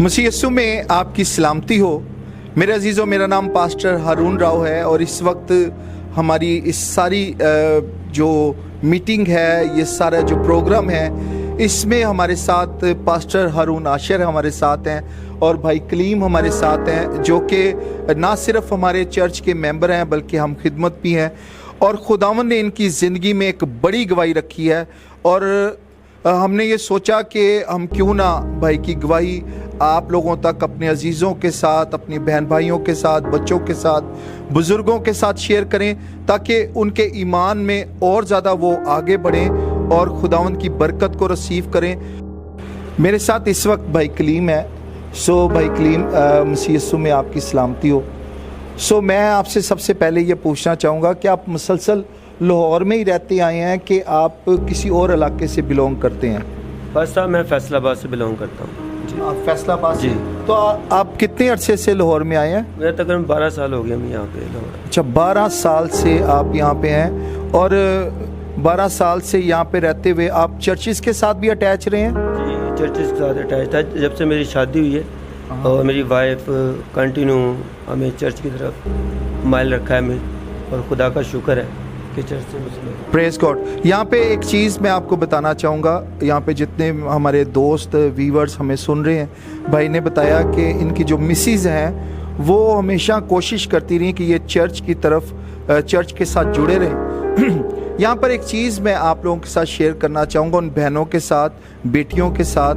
मसीह यीशु में आपकी सलामती हो। मेरे अजीज़ों, मेरा नाम पास्टर हारून राव है और इस वक्त हमारी इस सारी जो मीटिंग है, ये सारा जो प्रोग्राम है, इसमें हमारे साथ पास्टर हारून आशिर हमारे साथ हैं और भाई कलीम हमारे साथ हैं, जो कि ना सिर्फ हमारे चर्च के मेंबर हैं बल्कि हम खिदमत भी हैं। और खुदावंद ने इनकी ज़िंदगी में एक बड़ी गवाही रखी है और हमने ये सोचा कि हम क्यों ना भाई की गवाही आप लोगों तक अपने अजीज़ों के साथ, अपने बहन भाइयों के साथ, बच्चों के साथ, बुज़ुर्गों के साथ शेयर करें, ताकि उनके ईमान में और ज़्यादा वो आगे बढ़ें और खुदावंद की बरकत को रिसीव करें। मेरे साथ इस वक्त भाई कलीम है। भाई कलीम, मसीह यीशु में आपकी सलामती हो। मैं आपसे सबसे पहले ये पूछना चाहूँगा कि आप मुसलसल लाहौर में ही रहते आए हैं कि आप किसी और इलाके से बिलोंग करते हैं? बस साहब, मैं फैसलाबाद से बिलोंग करता हूँ जी। आप फैसलाबाद जी। तो आप कितने अरसे से लाहौर में आए हैं? मेरा तकरीबन 12 साल हो गया मैं यहाँ पे लाहौर। अच्छा, 12 साल से आप यहाँ पे हैं और 12 साल से यहाँ पे रहते हुए आप चर्चिस के साथ भी अटैच रहे हैं? जी, चर्चिस के साथ अटैच था जब से मेरी शादी हुई है और मेरी वाइफ कंटिन्यू हमें चर्च की तरफ माइल रखा है हमें, और खुदा का शुक्र है कि चर्च से मुस्लिम। Praise God. यहाँ पे एक चीज़ मैं आपको बताना चाहूँगा, यहाँ पे जितने हमारे दोस्त व्यूअर्स हमें सुन रहे हैं, भाई ने बताया कि इनकी जो मिसेज हैं वो हमेशा कोशिश करती रही कि ये चर्च की तरफ, चर्च के साथ जुड़े रहें। यहाँ पर एक चीज़ मैं आप लोगों के साथ शेयर करना चाहूँगा, उन बहनों के साथ, बेटियों के साथ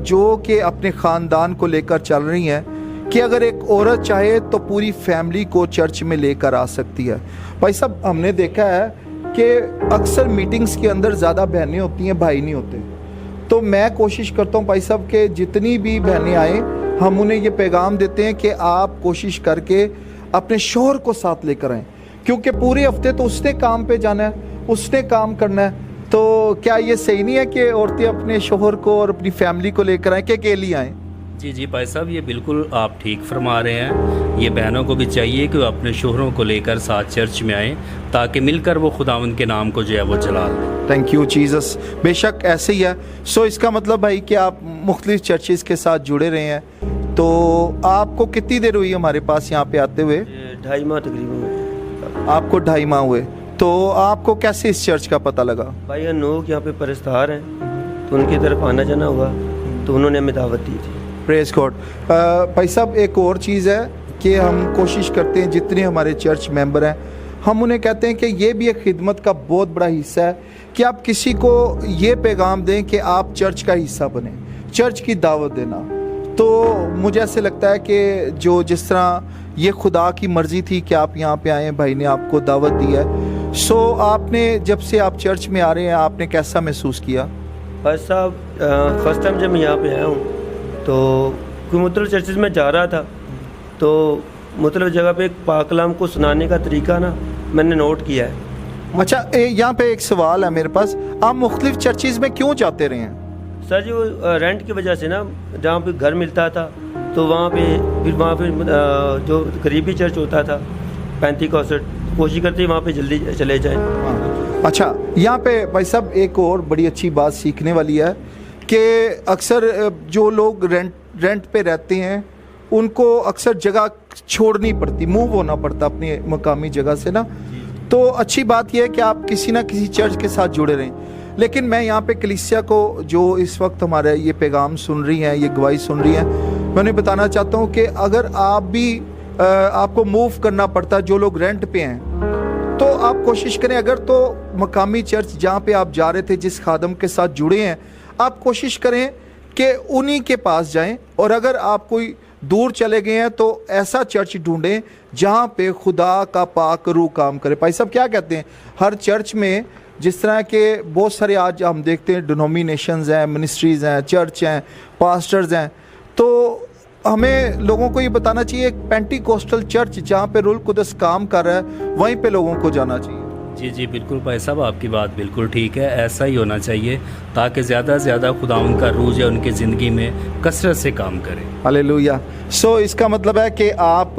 जो कि अपने ख़ानदान को लेकर चल रही हैं, कि अगर एक औरत चाहे तो पूरी फैमिली को चर्च में लेकर आ सकती है। भाई साहब, हमने देखा है कि अक्सर मीटिंग्स के अंदर ज़्यादा बहनें होती हैं, भाई नहीं होते। तो मैं कोशिश करता हूँ भाई साहब कि जितनी भी बहनें आएँ, हम उन्हें ये पैगाम देते हैं कि आप कोशिश करके अपने शौहर को साथ लेकर आएँ, क्योंकि पूरे हफ्ते तो उसने काम पे जाना है, उसने काम करना है। तो क्या ये सही नहीं है कि औरतें अपने शौहर को और अपनी फैमिली को लेकर आएँ कि अकेली आएँ? जी भाई साहब, ये बिल्कुल आप ठीक फरमा रहे हैं। ये बहनों को भी चाहिए कि वो अपने शोहरों को लेकर साथ चर्च में आएँ, ताकि मिलकर वो खुदावंद के नाम को जो है वो जला लें। Thank you Jesus. बेशक ऐसे ही है। इसका मतलब भाई कि आप मुख्तलिफ चर्चेज़ के साथ जुड़े रहे हैं। तो आपको कितनी देर हुई हमारे पास यहाँ पे आते हुए? 2.5 माह तकरीबन। आपको 2.5 माह हुए। तो आपको कैसे इस चर्च का पता लगा? भाई अनूक यहाँ पे परस्तार हैं, तो उनकी तरफ आना जाना हुआ, तो उन्होंने हमें दावत दी थी। Praise God. भाई साहब, एक और चीज़ है कि हम कोशिश करते हैं, जितने हमारे चर्च मेंबर हैं, हम उन्हें कहते हैं कि ये भी एक खिदमत का बहुत बड़ा हिस्सा है कि आप किसी को ये पैगाम दें कि आप चर्च का हिस्सा बने, चर्च की दावत देना। तो मुझे ऐसे लगता है कि जो जिस तरह ये खुदा की मर्ज़ी थी कि आप यहाँ पे आएँ, भाई ने आपको दावत दी है। आपने जब से आप चर्च में आ रहे हैं, आपने कैसा महसूस किया? भाई साहब, फर्स्ट टाइम जब मैं यहाँ पे आया हूँ तो कोई मुख्तलिफ चर्चेज़ में जा रहा था, तो मुख्तलिफ जगह पे एक पाक कलाम को सुनाने का तरीका ना मैंने नोट किया है। अच्छा, यहाँ पे एक सवाल है मेरे पास, आप मुख्तलिफ चर्चेज़ में क्यों जाते रहे हैं? सर जी, वो रेंट की वजह से ना, जहाँ पे घर मिलता था तो वहाँ पे जो करीबी चर्च होता था पेंटिकॉस्टल, कोशिश करते वहाँ पे जल्दी चले जाएं। अच्छा, यहाँ पे भाई साहब एक और बड़ी अच्छी बात सीखने वाली है कि अक्सर जो लोग रेंट पे रहते हैं उनको अक्सर जगह छोड़नी पड़ती, मूव होना पड़ता अपनी मकामी जगह से ना। तो अच्छी बात यह है कि आप किसी ना किसी चर्च के साथ जुड़े रहें। लेकिन मैं यहाँ पे कलीसिया को, जो इस वक्त हमारा ये पैगाम सुन रही हैं, ये गवाही सुन रही हैं, मैं उन्हें बताना चाहता हूँ कि अगर आप भी आपको मूव करना पड़ता, जो लोग रेंट पे हैं, तो आप कोशिश करें, अगर तो मकामी चर्च जहाँ पे आप जा रहे थे, जिस खादम के साथ जुड़े हैं, आप कोशिश करें कि उन्हीं के पास जाएं। और अगर आप कोई दूर चले गए हैं तो ऐसा चर्च ढूंढें जहाँ पे खुदा का पाक रूह काम करे। भाई साहब, क्या कहते हैं, हर चर्च में जिस तरह के बहुत सारे आज हम देखते हैं डिनोमिनेशंस हैं, मिनिस्ट्रीज़ हैं, चर्च हैं, पास्टर्स हैं, तो हमें लोगों को ये बताना चाहिए एक पेंटिकोस्टल चर्च जहाँ पे रूह कुदस काम कर रहा है, वहीं पे लोगों को जाना चाहिए। जी बिल्कुल भाई साहब, आपकी बात बिल्कुल ठीक है। ऐसा ही होना चाहिए ताकि ज़्यादा से ज़्यादा खुदा उनका रूह जो उनकी ज़िंदगी में कसरत से काम करे। हालेलुया। इसका मतलब है कि आप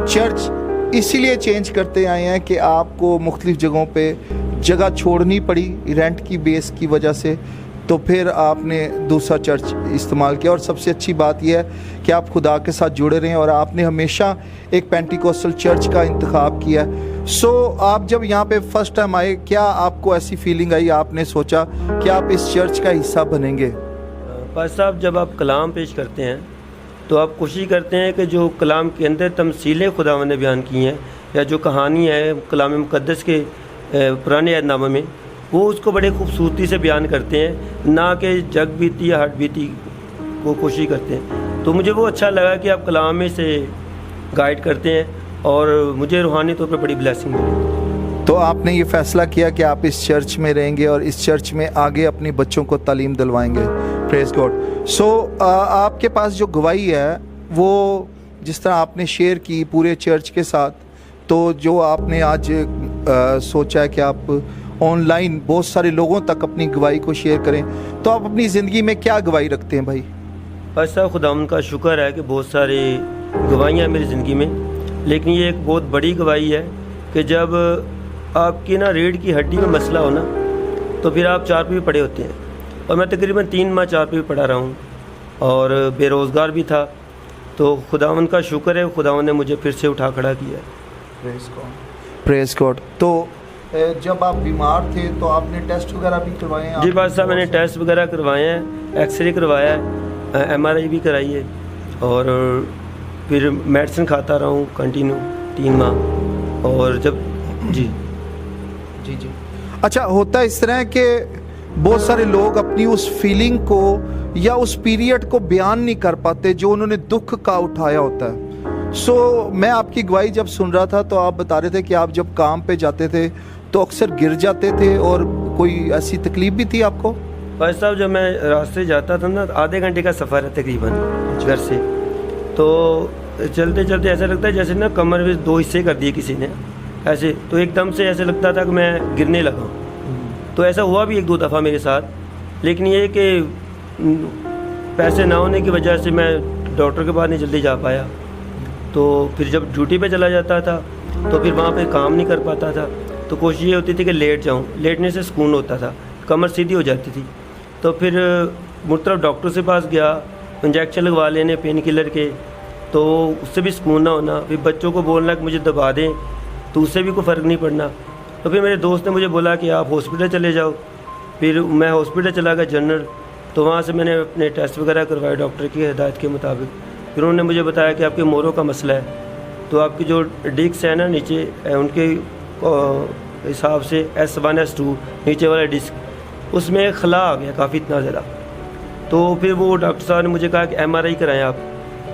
चर्च इसीलिए चेंज करते आए हैं कि आपको मुख्तलिफ जगहों पे जगह छोड़नी पड़ी रेंट की बेस की वजह से, तो फिर आपने दूसरा चर्च इस्तेमाल किया। और सबसे अच्छी बात यह है कि आप खुदा के साथ जुड़े रहें और आपने हमेशा एक पेंटिकोस्टल चर्च का इंतखाब किया। सो आप जब यहाँ पे फर्स्ट टाइम आए, क्या आपको ऐसी फीलिंग आई, आपने सोचा कि आप इस चर्च का हिस्सा बनेंगे? पास साहब, जब आप कलाम पेश करते हैं तो आप कोशिश करते हैं कि जो कलाम के अंदर तमसीलें खुदावंद ने बयान की हैं या जो कहानी है कलाम मुक़द्दस के पुराने अहदनामे में, वो उसको बड़े खूबसूरती से बयान करते हैं, ना कि जग बीती या हट बीती को कोशिश करते हैं। तो मुझे वो अच्छा लगा कि आप कलाम में से गाइड करते हैं और मुझे रूहानी तौर पर बड़ी ब्लेसिंग मिली। तो आपने ये फ़ैसला किया कि आप इस चर्च में रहेंगे और इस चर्च में आगे अपने बच्चों को तालीम दिलवाएंगे। Praise God. सो आपके पास जो गवाही है वो जिस तरह आपने शेयर की पूरे चर्च के साथ, तो जो आपने आज सोचा है कि आप ऑनलाइन बहुत सारे लोगों तक अपनी गवाही को शेयर करें, तो आप अपनी ज़िंदगी में क्या गवाही रखते हैं भाई? बस साहब, खुदावंद का शुक्र है कि बहुत सारी गवाहियाँ मेरी ज़िंदगी में, लेकिन ये एक बहुत बड़ी गवाही है कि जब आपकी ना रीढ़ की हड्डी में मसला हो ना, तो फिर आप चारपाई पड़े होते हैं। और मैं तकरीबन 3 माह चारपाई पड़ा रहा हूँ और बेरोज़गार भी था। तो खुदावंद का शुक्र है, खुदावंद ने मुझे फिर से उठा खड़ा किया। Praise God. तो जब आप बीमार थे तो आपने टेस्ट वगैरह भी करवाए हैं? जी बात साहब, मैंने टेस्ट वगैरह करवाए हैं, एक्सरे करवाया है, MRI भी कराई है और फिर मेडिसिन खाता रहा हूँ कंटिन्यू 3 माह। और जब जी जी जी अच्छा, होता है इस तरह के बहुत सारे लोग अपनी उस फीलिंग को या उस पीरियड को बयान नहीं कर पाते जो उन्होंने दुख का उठाया होता है। सो मैं आपकी गवाही जब सुन रहा था तो आप बता रहे थे कि आप जब काम पे जाते थे तो अक्सर गिर जाते थे, और कोई ऐसी तकलीफ भी थी आपको? भाई साहब, जब मैं रास्ते जाता था ना, आधे घंटे का सफ़र है तकरीबन घर से, तो चलते चलते ऐसा लगता है जैसे ना कमर में 2 हिस्से कर दिए किसी ने ऐसे, तो एकदम से ऐसे लगता था कि मैं गिरने लगा। तो ऐसा हुआ भी 1-2 दफ़ा मेरे साथ, लेकिन ये कि पैसे ना होने की वजह से मैं डॉक्टर के पास नहीं जल्दी जा पाया। तो फिर जब ड्यूटी पे चला जाता था तो फिर वहाँ पे काम नहीं कर पाता था। तो कोशिश ये होती थी कि लेट जाऊँ, लेटने से सुकून होता था, कमर सीधी हो जाती थी। तो फिर मुर्तब डॉक्टर से पास गया, इंजेक्शन लगवा लेने पेन किलर के, तो उससे भी सुकून ना होना। फिर बच्चों को बोलना कि मुझे दबा दें, तो उससे भी कोई फ़र्क नहीं पड़ना। तो फिर मेरे दोस्त ने मुझे बोला कि आप हॉस्पिटल चले जाओ। फिर मैं हॉस्पिटल चला गया जनरल, तो वहाँ से मैंने अपने टेस्ट वगैरह करवाए डॉक्टर की हिदायत के मुताबिक। फिर उन्होंने मुझे बताया कि आपके मोरों का मसला है, तो आपकी जो डिस्क है ना नीचे, उनके हिसाब से S1 S2 नीचे वाला डिस्क, उसमें खला आ गया काफ़ी इतना ज़्यादा। तो फिर वो डॉक्टर साहब ने मुझे कहा कि MRI कराएं आप,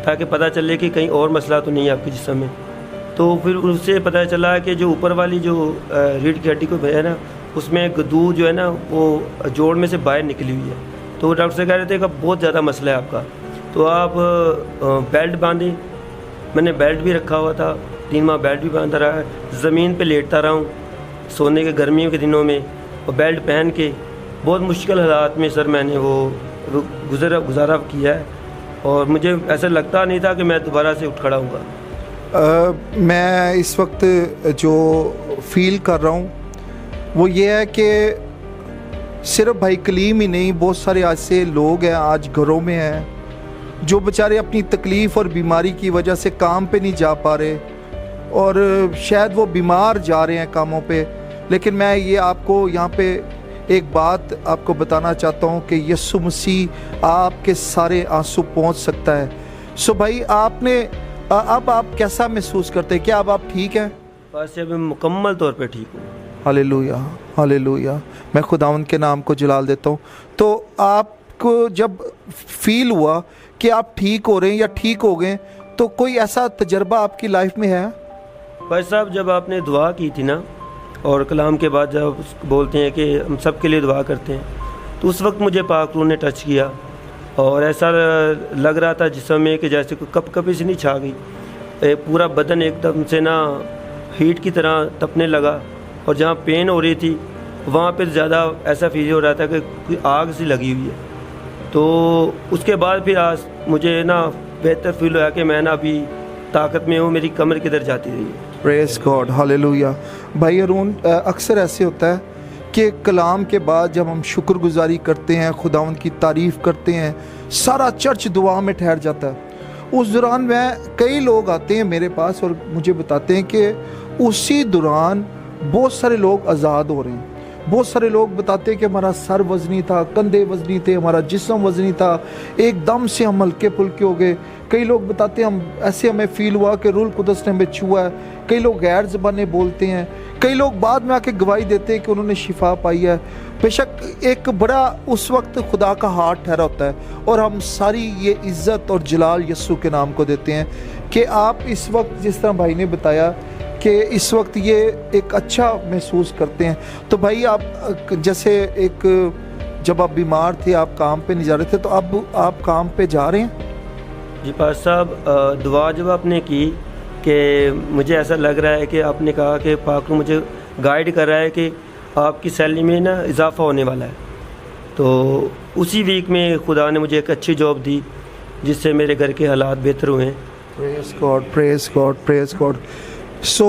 ताकि पता चले कि कहीं और मसला तो नहीं है आपके जिस्म में। तो फिर उससे पता चला कि जो ऊपर वाली जो रीढ़ की हड्डी को है ना, उसमें गदू जो है ना वो जोड़ में से बाहर निकली हुई है। तो डॉक्टर से कह रहे थे कि बहुत ज़्यादा मसला है आपका, तो आप बेल्ट बांधें। मैंने बेल्ट भी रखा हुआ था, 3 माह बेल्ट भी बांधा रहा है, ज़मीन पे लेटता रहा हूँ सोने के गर्मियों के दिनों में, और बेल्ट पहन के बहुत मुश्किल हालात में सर मैंने वो गुजारा किया है। और मुझे ऐसा लगता नहीं था कि मैं दोबारा से उठ खड़ा हूँगा। मैं इस वक्त जो फील कर रहा हूँ वो ये है कि सिर्फ भाई कलीम ही नहीं, बहुत सारे ऐसे लोग हैं आज घरों में हैं जो बेचारे अपनी तकलीफ़ और बीमारी की वजह से काम पे नहीं जा पा रहे, और शायद वो बीमार जा रहे हैं कामों पे। लेकिन मैं ये आपको यहाँ पे एक बात आपको बताना चाहता हूँ कि यीशु मसीह आपके सारे आंसू पहुँच सकता है। सो भाई, आपने अब आप कैसा महसूस करते हैं? क्या अब आप ठीक हैं? बस अब मुकम्मल तौर पे ठीक हूँ। Hallelujah, hallelujah. मैं खुदावंद के नाम को जलाल देता हूँ। तो आपको जब फील हुआ कि आप ठीक हो रहे हैं या ठीक हो गए, तो कोई ऐसा तजर्बा आपकी लाइफ में है? भाई साहब, जब आपने दुआ की थी ना, और कलाम के बाद जब बोलते हैं कि हम सब के लिए दुआ करते हैं, तो उस वक्त मुझे पाक रूह ने टच किया और ऐसा लग रहा था जिसम में कि जैसे कोई कपकपी सी नहीं छा गई, पूरा बदन एकदम से ना हीट की तरह तपने लगा, और जहाँ पेन हो रही थी वहाँ पे ज़्यादा ऐसा फील हो रहा था कि कोई आग सी लगी हुई है। तो उसके बाद फिर आज मुझे ना बेहतर फील हुआ कि मैं ना अभी ताकत में हूँ, मेरी कमर किधर जाती रही है। Praise God, hallelujah. भाई अरुण, अक्सर ऐसे होता है कि कलाम के बाद जब हम शुक्रगुजारी करते हैं, खुदावंद की तारीफ़ करते हैं, सारा चर्च दुआ में ठहर जाता है। उस दौरान कई लोग आते हैं मेरे पास और मुझे बताते हैं कि उसी दौरान बहुत सारे लोग आज़ाद हो रहे हैं। बहुत सारे लोग बताते हैं कि हमारा सर वज़नी था, कंधे वज़नी थे, हमारा जिस्म वज़नी था, एकदम से हम हल्के फुल्के हो गए। कई लोग बताते हैं हमें फ़ील हुआ कि रूह कुदस ने हमें छुआ है। कई लोग गैर ज़बानें बोलते हैं। कई लोग बाद में आके गवाही देते हैं कि उन्होंने शिफा पाई है। बेशक एक बड़ा उस वक्त खुदा का हाथ ठहरा होता है और हम सारी ये इज़्ज़त और जलाल यस्सु के नाम को देते हैं कि आप इस वक्त जिस तरह भाई ने बताया कि इस वक्त ये एक अच्छा महसूस करते हैं। तो भाई आप जैसे जब आप बीमार थे, आप काम पे नहीं जा रहे थे, तो अब आप काम पे जा रहे हैं? जी पास साहब, दुआ जब आपने की कि मुझे ऐसा लग रहा है कि आपने कहा कि पाक मुझे गाइड कर रहा है कि आपकी सैलरी में ना इजाफ़ा होने वाला है, तो उसी वीक में खुदा ने मुझे एक अच्छी जॉब दी जिससे मेरे घर के हालात बेहतर हुए हैं। Praise God, praise God, praise God. So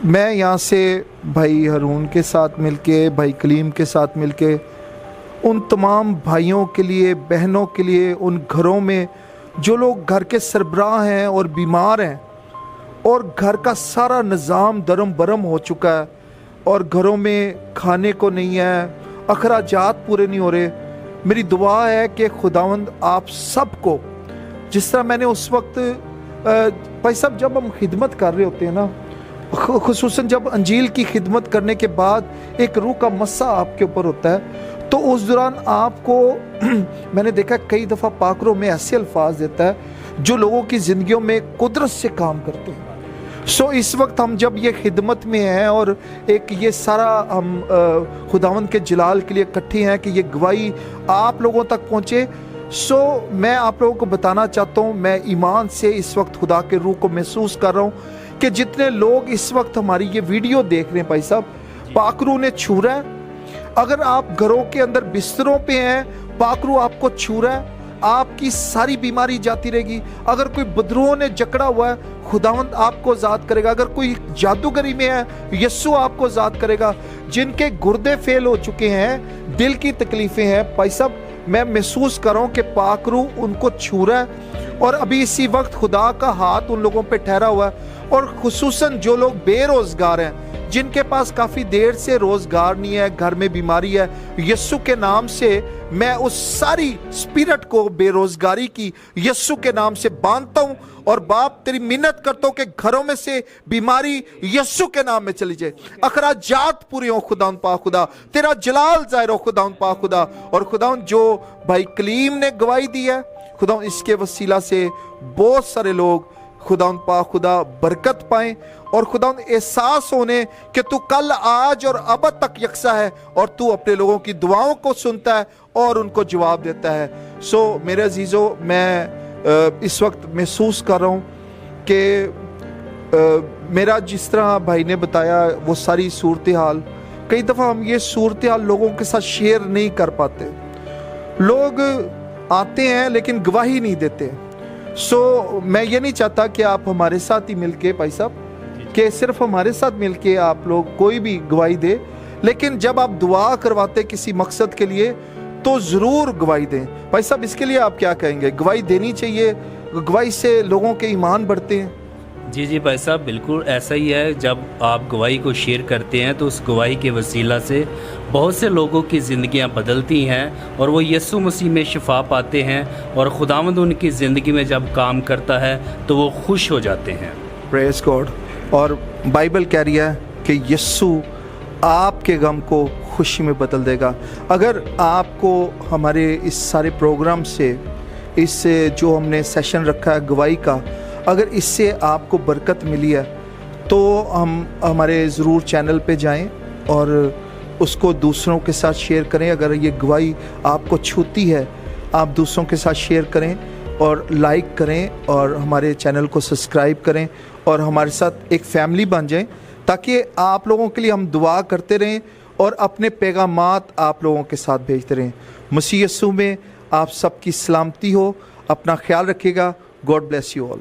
मैं यहाँ से भाई हारून के साथ मिलके, भाई कलीम के साथ मिलके, उन तमाम भाइयों के लिए, बहनों के लिए, उन घरों में जो लोग घर के सरबराह हैं और बीमार हैं और घर का सारा निज़ाम दरम बरम हो चुका है और घरों में खाने को नहीं है, अखराजात पूरे नहीं हो रहे, मेरी दुआ है कि खुदावंद आप सबको, जिस तरह मैंने उस वक्त भाई साहब जब हम खिदमत कर रहे होते हैं ना, खुसूसन जब अंजील की खिदमत करने के बाद एक रूह का मस्सा आपके ऊपर होता है, तो उस दौरान आपको मैंने देखा कई दफ़ा पाकरों में ऐसे अल्फाज देता है जो लोगों की ज़िंदगियों में कुदरत से काम करते हैं। सो इस वक्त हम जब ये खिदमत में हैं और एक ये सारा हम खुदावंद के जलाल के लिए इकट्ठे हैं कि ये गवाही आप लोगों तक पहुँचे। सो मैं आप लोगों को बताना चाहता हूँ, मैं ईमान से इस वक्त खुदा के रूह को महसूस कर रहा हूँ कि जितने लोग इस वक्त हमारी ये वीडियो देख रहे हैं भाई साहब, पाकरू ने छू रहा है। अगर आप घरों के अंदर बिस्तरों पे हैं, पाकरू आपको छू रहा है, आपकी सारी बीमारी जाती रहेगी। अगर कोई बदरूहों ने जकड़ा हुआ है, खुदावंद आपको आज़ाद करेगा। अगर कोई जादूगरी में है, यस्सु आपको आज़ाद करेगा। जिनके गुर्दे फेल हो चुके हैं, दिल की तकलीफ़ें हैं, भाई साहब मैं महसूस कर रहा हूँ कि पाकरू उनको छू रहा है और अभी इसी वक्त खुदा का हाथ उन लोगों पे ठहरा हुआ है। और खुसूसन जो लोग बेरोज़गार हैं, जिनके पास काफ़ी देर से रोज़गार नहीं है, घर में बीमारी है, यस्सु के नाम से मैं उस सारी स्पिरिट को बेरोज़गारी की यस्सु के नाम से बांधता हूँ और बाप तेरी मिन्नत करता हूँ कि घरों में से बीमारी यस्सु के नाम में चली जाए। अखराजात पूरे हो खुदाउन पा खुदा, तेरा जलाल ज़ाहिर हो खुदाउन पा खुदा। और खुदाउन जो भाई कलीम ने गवाही दी है, खुदाउन इसके वसीला से बहुत सारे लोग खुदाउन पा खुदा बरकत पाएं और खुदाउन एहसास होने कि तू कल, आज और अब तक यकसा है और तू अपने लोगों की दुआओं को सुनता है और उनको जवाब देता है। सो मेरे अजीज़ों, मैं इस वक्त महसूस कर रहा हूँ कि मेरा जिस तरह भाई ने बताया वो सारी सूरत हाल, कई दफ़ा हम ये सूरत हाल लोगों के साथ शेयर नहीं कर पाते। लोग आते हैं लेकिन गवाही नहीं देते। सो मैं ये नहीं चाहता कि आप हमारे साथ ही मिलके भाई साहब कि सिर्फ हमारे साथ मिलके आप लोग कोई भी गवाही दे, लेकिन जब आप दुआ करवाते किसी मकसद के लिए तो ज़रूर गवाही दें। भाई साहब इसके लिए आप क्या कहेंगे? गवाही देनी चाहिए, गवाही से लोगों के ईमान बढ़ते हैं। जी जी भाई साहब, बिल्कुल ऐसा ही है। जब आप गवाही को शेयर करते हैं तो उस गवाही के वसीला से बहुत से लोगों की ज़िंदगियां बदलती हैं और वो यीशु मसीह में शिफा पाते हैं और खुदावंद उनकी ज़िंदगी में जब काम करता है तो वो खुश हो जाते हैं। Praise God. और बाइबल कह रही है कि यीशु आपके गम को खुशी में बदल देगा। अगर आपको हमारे इस सारे प्रोग्राम से, इस जो हमने सेशन रखा है गवाही का, अगर इससे आपको बरकत मिली है तो हम हमारे ज़रूर चैनल पे जाएं और उसको दूसरों के साथ शेयर करें। अगर ये गवाही आपको छूती है, आप दूसरों के साथ शेयर करें और लाइक करें और हमारे चैनल को सब्सक्राइब करें और हमारे साथ एक फैमिली बन जाएं, ताकि आप लोगों के लिए हम दुआ करते रहें और अपने पैगामात आप लोगों के साथ भेजते रहें। मसीह यीशु में आप सबकी सलामती हो। अपना ख्याल रखिएगा। God bless you all.